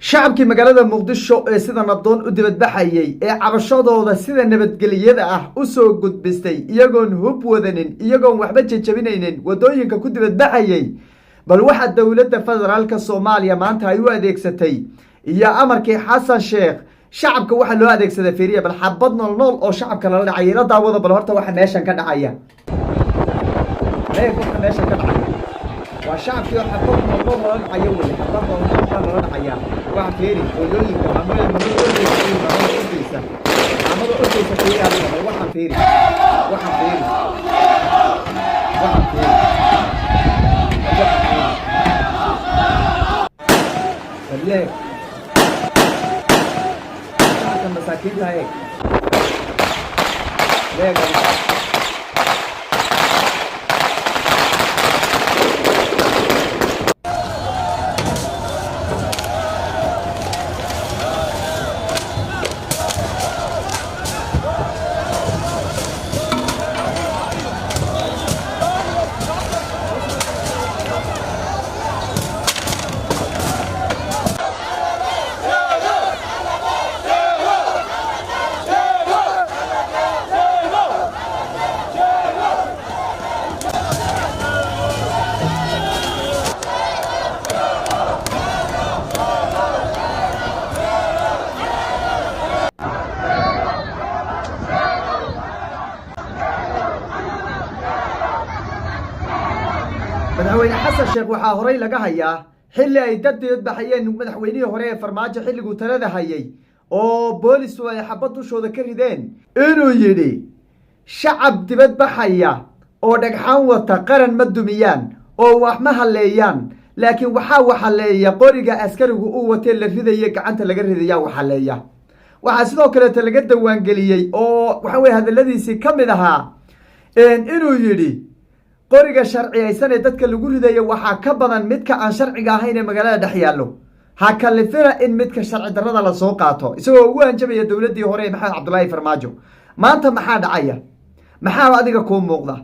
shacabkii magaalada muqdisho ee sida nabdoon u dibadbaxayay ee cabashadooda sida nabadgeliyada ah u soo gudbistay iyagoon hub wadanin iyagoon waxba jajabinaynin wadooyinka ku dibadbaxayay bal waxa dowladda federaalka Soomaaliya maanta ay u adeegsatay iyo amarkii Xasan Sheekh shacabka waxa loo adeegsaday fiiriye bal xabad nool oo shacabka la dhacay la daawada bal horta waxa meeshan ka dhacaya meeshan ka dhacaya waa shacabkii xabad nool la dhacay wali xabad nool la dhacay waxa fiiri wadooyinka maamulada waxa fiiri ليه؟ عشان مساكين هيك ليه يا جماعة؟ madaxweyne xasan sheekh waxa horay laga hayaa xilli ay dad baxayeen madaxweynihii hore ee farmaajo xilligu talada hayay oo boolis ay xabad dushooda ka rideen inuu yidhi shacab dibad baxaya oo dhagxaan wata qaran ma dumiyaan oo wax ma haleeyaan laakiin waxa haleeya qoriga askarigu uu watay la ridayo gacanta laga ridaya waxa haleeya waxa sidoo kale laga dawaan galiyay oo waxa way hadaladiisi kamid ahaa inuu yidhi qoriga sharciyaysan ee dadka lagu ridayo waxa ka badan midka aan sharciga ahayn ee magaalada dhex yaalo ha kalifina in midka sharci darrada la soo qaato isagoo ugu hanjabaya dowladii hore ee maxamed cabdullaahi farmaajo maanta maxaa dhacaya maxaa adiga ku muuqda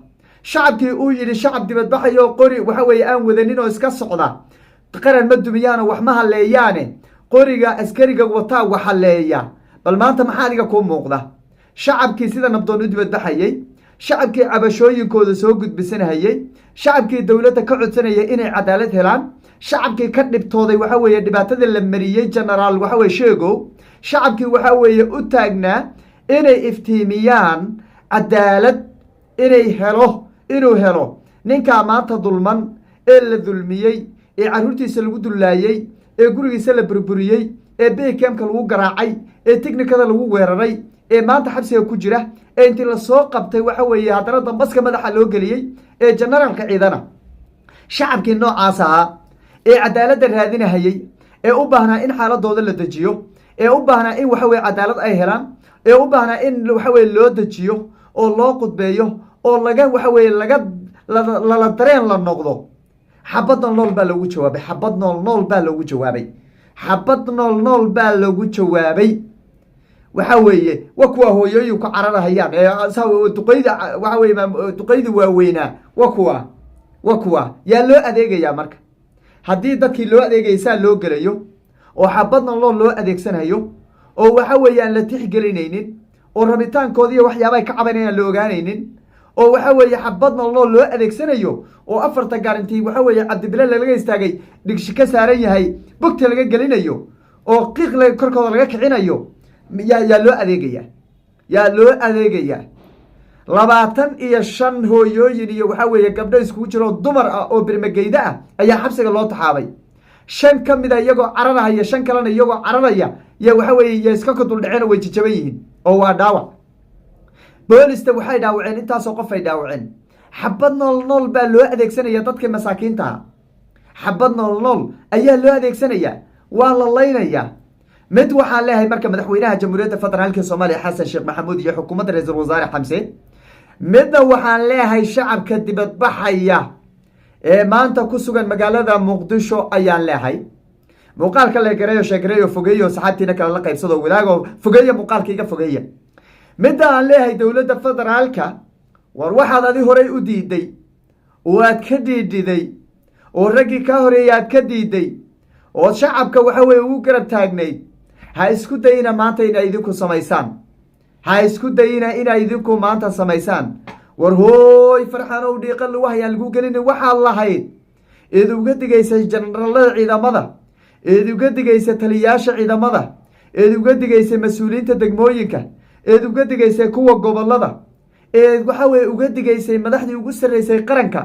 shacabkii uu yiri shacab dibadbaxayo qori waxa weeye aan wadanin oo iska socda qaran ma dumiyaan wax ma haleeyaane qoriga askariga wata wax haleeya bal maanta maxaa adiga ku muuqda shacabkii sida nabdoon u dibadbaxayay shacabkii cabashooyinkooda soo gudbisanayay shacabkii dowladda ka codsanayay inay cadaalad helaan shacabkii ka dhibtooday waxa weeye dhibaatada la mariyay generaal waxa weeye sheegow shacabkii waxa weeye u taagnaa inay iftiimiyaan cadaalad inuu helo ninka maanta dulman ee la dulmiyey ee caruurtiisa lagu dullaayay ee gurigiisa la burburiyey ee beekamka lagu garaacay ee tiknikada lagu weeraray ee maanta xabsiga ku jira ee intii la soo qabtay waxa weeye haddana dambaska madaxa loo geliyey ee generaalka ciidana shacabkii noocaas ahaa ee cadaaladda raadinahayay ee u baahnaa in xaaladooda la dejiyo ee u baahnaa in waxa weye cadaalad ay helaan ee u baahnaa in waxa weye loo dejiyo oo loo qudbeeyo oo laga waxa weye lala dareen la noqdo xabad nool baa loogu jawaabay xabad nool baa loogu jawaabay xabad nool baa loogu jawaabay waxa weeye wa kuwa hooyooyinku cararahayaan ee duqeyda waxa weeye duqeyda waaweynaa wa kuwa yaa loo adeegayaa marka haddii dadkii loo adeegaysaa loo gelayo oo xabad nool loo adeegsanayo oo waxa weeye aan la tixgelinaynin oo rabitaankoodii waxyaabaha ka cabanayaan la ogaanaynin oo waxa weeye xabad nool loo adeegsanayo oo afarta gaarintii waxa weeye cabdibile laga istaagay dhigshi ka saaran yahay bogta laga gelinayo oo qiiq korkooda laga kicinayo yaa loo adeegaya 25 hooyooyin iyo waxa weeye gabdho iskugu jiro dumar ah oo birmageyda ah ayaa xabsiga loo taxaabay 5 kamid ah iyagoo cararaya 5 kalena iyagoo cararaya yaa waxa weeye iska ka dul dhaceen way jajaban yihiin oo waa dhaawac boolista waxay dhaawaceen intaas oo qof ay dhaawaceen xabad nool baa loo adeegsanaya dadka masaakiinta xabad nool ayaa loo adeegsanaya waa la leynaya mid waxaan leeyahay marka madaxweynaha jamhuuriyadda federaalka Soomaaliya Xasan Sheekh Maxamuud iyo xukuumadda ra'iisul wasaare Xamse midna waxaan leeyahay shacabka dibadbaxaya ee maanta ku sugan magaalada Muqdisho ayaan leeyahay muuqaalka la gareeyo sheegareeyo fogeeyo saxaabtiina kala la qaybsado wadaago fogeeyo muuqaalkayga fogeeyo midda aan leeyahay dowladda federaalka war waxaad adi horay u diiday oo aad ka diiday oo raggii ka horeeyay aad ka diiday oo shacabka waxa weeye ugu garab taagnayd ha isku dayina maanta inay idinku samaysaan ha isku dayina inay idinku maanta samaysaan war hooy farxanow dhiiqa lagu hayaan lagu gelin waxaa lahayd eed uga digaysa generaalada ciidamada eed uga digaysa taliyaasha ciidamada eed uga digaysa mas-uuliyiinta degmooyinka eed uga digaysay kuwa gobolada eed waxa weeye uga digaysay madaxdii ugu sarreysay qaranka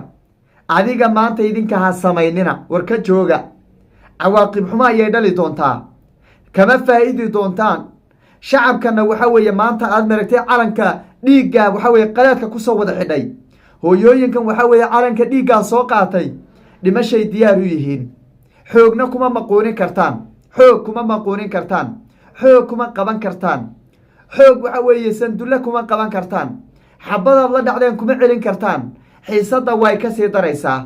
adiga maanta idinka ha samaynina war ka jooga cawaaqib xumo ayay dhali doontaa kama faa'iidi doontaan shacabkana waxa weeye maanta aad maragtay calanka dhiigga waxa weeye qalaadka kusoo wada xidhay hooyooyinkan waxa weeye calanka dhiiggaa soo qaatay dhimashay diyaar u yihiin xoogna kuma maquunin kartaan xoog kuma maquunin kartaan xoog kuma qaban kartaan xoog waxa weeye sandulle kuma qaban kartaan xabadaad la dhacdeen kuma celin kartaan xiisadda way ka sii daraysaa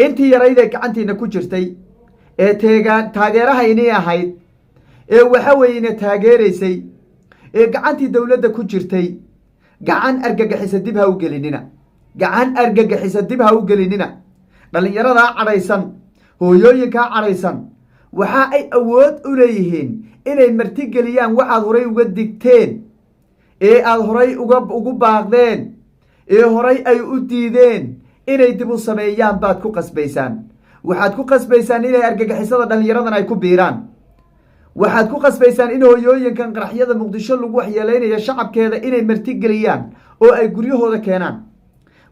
intii yarayday gacantiina ku jirtay ee taageerahaynii ahayd ee waxa weeyena taageeraysay ee gacantii dowladda ku jirtay gacan argagixisa dib ha u gelinina gacan argagixisa dib ha u gelinina dhallinyaradaa cadhaysan hooyooyinkaa cadhaysan waxa ay awood u leeyihiin inay martigeliyaan waxaad horay uga digteen ee aada horay ugu baaqdeen ee horay ay u diideen inay dib u sameeyaan baad ku qasbaysaan waxaad ku qasbaysaan inay argagixisada dhallinyaradan ay ku biiraan waxaad ku qasbaysaan in hooyooyinkan qaraxyada muqdisho lagu waxyeelaynaya shacabkeeda inay martigeliyaan oo ay guryahooda keenaan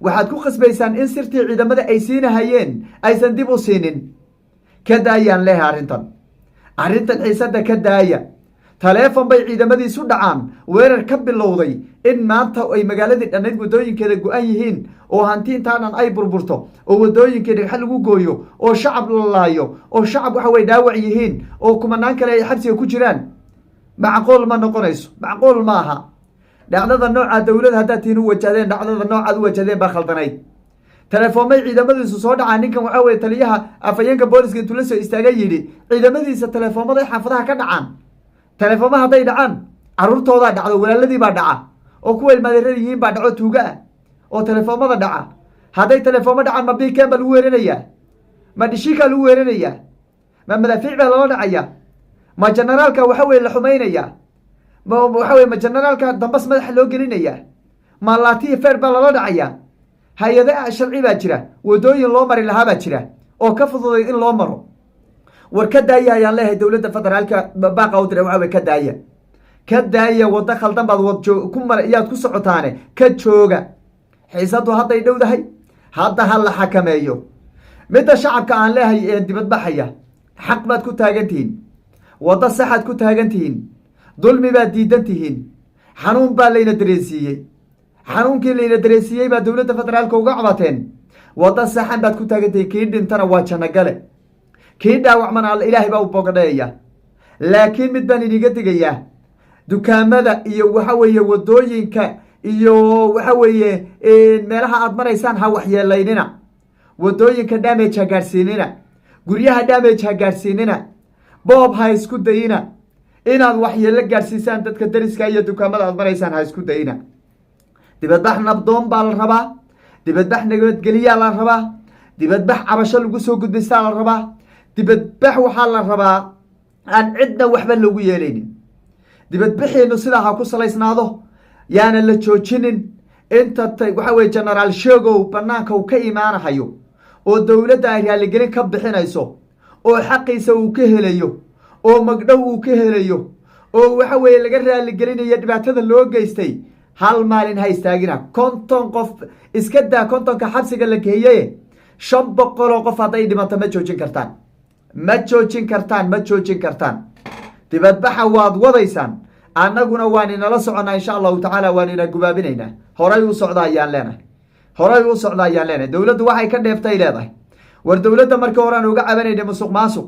waxaad ku qasbaysaan in sirtii ciidamada ay siinahayeen aysan dib u siinin ka daayaan leeha arrintan xiisadda ka daaya taleefon bay ciidamadiisu dhacaan weerar ka bilowday in maanta ay magaaladii dhannayd waddooyinkeeda go-an yihiin oo hanti intaanan ay burburto oo waddooyinkii dhagxa lagu gooyo oo shacab la laayo oo shacab waxa weye dhaawac yihiin oo kumanaan kale ay xabsiga ku jiraan macquul ma noqonayso macquul ma aha dhacdada nooca dowlad haddaad tiin u wajahdeen dhacdada noocaad u wajahdeen baa khaldanayd taleefoomay ciidamadiisu soo dhacaa ninkan waxa weye taliyaha afhayeenka booliska intuu la soo istaaga yidhi ciidamadiisa taleefoomaday xaafadaha ka dhacaan taleefoomaha hadday dhacaan caruurtoodaa dhacdo walaaladii baa dhaca oo kuwa ilmaadeerar yihiin baa dhaco tuuga ah oo taleefoomada dhaca hadday taleefoomo dhacaan ma biikeen baa lagu weeranayaa ma dhishiikaa lagu weeranayaa ma madaafiic baa lala dhacaya ma generaalka waxa weye la xumaynaya waxa weye ma generaalka dambas madaxa loo gelinaya ma laatiya feer baa lala dhacaya hay-ada sharci baa jira waddooyin loo mari lahaa baa jira oo ka fududay in loo maro war ka daaya ayaan leeyahay dowladda federaalka baaqa u dira waxa weye ka daaya waddo khaldan baad yaad ku socotaane ka jooga xiisaddu hadday dhowdahay hadda ha la xakameeyo midda shacabka aan leehay ee dibadbaxaya xaq baad ku taagan tihiin waddo saxaad ku taagan tihiin dulmi baad diidan tihiin xanuun baa layna dareensiiyey xanuunkii layna dareensiiyey baa dowladda federaalka uga cabateen waddo saxan baad ku taagan tihiin kii dhintana waa jannogale kii dhaawacmana ilaahay baa u bogadhayaya laakiin mid baan iniga digayaa dukaamada iyo waxa weeye waddooyinka iyo waxa weeye meelaha aad maraysaan ha waxyeelaynina waddooyinka damage ha gaadhsiinina guryaha damage ha gaadhsiinina boob ha isku dayina inaad waxyeelo gaadhsiisaan dadka dariska iyo dukaamada aad maraysaan ha isku dayina dibadbax nabdoon baa la rabaa dibadbax nabadgeliyaa la rabaa dibadbax cabasho lagu soo gudbaystaa la rabaa dibadbax waxaa la rabaa aan cidna waxba loogu yeelaynin dibadbaxeenu sidaa ha ku salaysnaado yaana la joojinin inta waxa weye genaraal sheegow banaanka uu ka imaanahayo oo dowladda ay raaligelin ka bixinayso oo xaqiisa uu ka helayo oo magdhow uu ka helayo oo waxa weeye laga raaligelinayo dhibaatada loo geystay hal maalin ha istaagina 50 qof iska daa 50ka xabsiga la geeyay 500 qof hadday dhimato ma joojin kartaan dibadbaxa waad wadaysaan annaguna waan inala soconaa insha allahu tacaala waan ina gubaabinaynaa horay u socda ayaan leenahay dowladdu waxay ka dheeftay leedahay war dowladda markii horaan uga cabanaynay musuq maasuq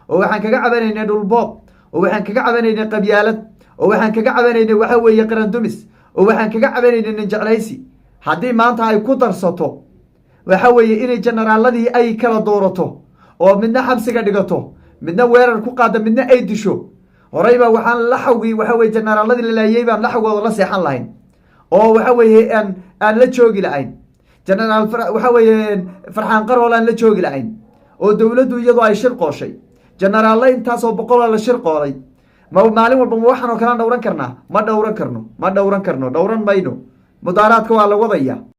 oo waxaan kaga cabanaynay dhulboob oo waxaan kaga cabanaynay qabyaalad oo waxaan kaga cabanaynay waxa weeye qarandumis oo waxaan kaga cabanaynay ninjeclaysi haddii maanta ay ku darsato waxa weeye inay generaaladii ay kala doorato oo midna xabsiga dhigato midna weerar ku qaada midna ay disho horeyba waxaan la xawgii waxa weye generaaladii la laayay baan la xawgooda la seexan lahayn oo waxa weeye aan la joogi lahayn generaal waxa weeye farxaan qarool aan la joogi lahayn oo dowladdu iyadoo ay shir qooshay jenaraalle intaasoo boqol la shir qooday ma maalin walba ma waxaan oo kale dhowran karnaa ma dhowran karno dhowran mayno mudaaraadka waa la wadaya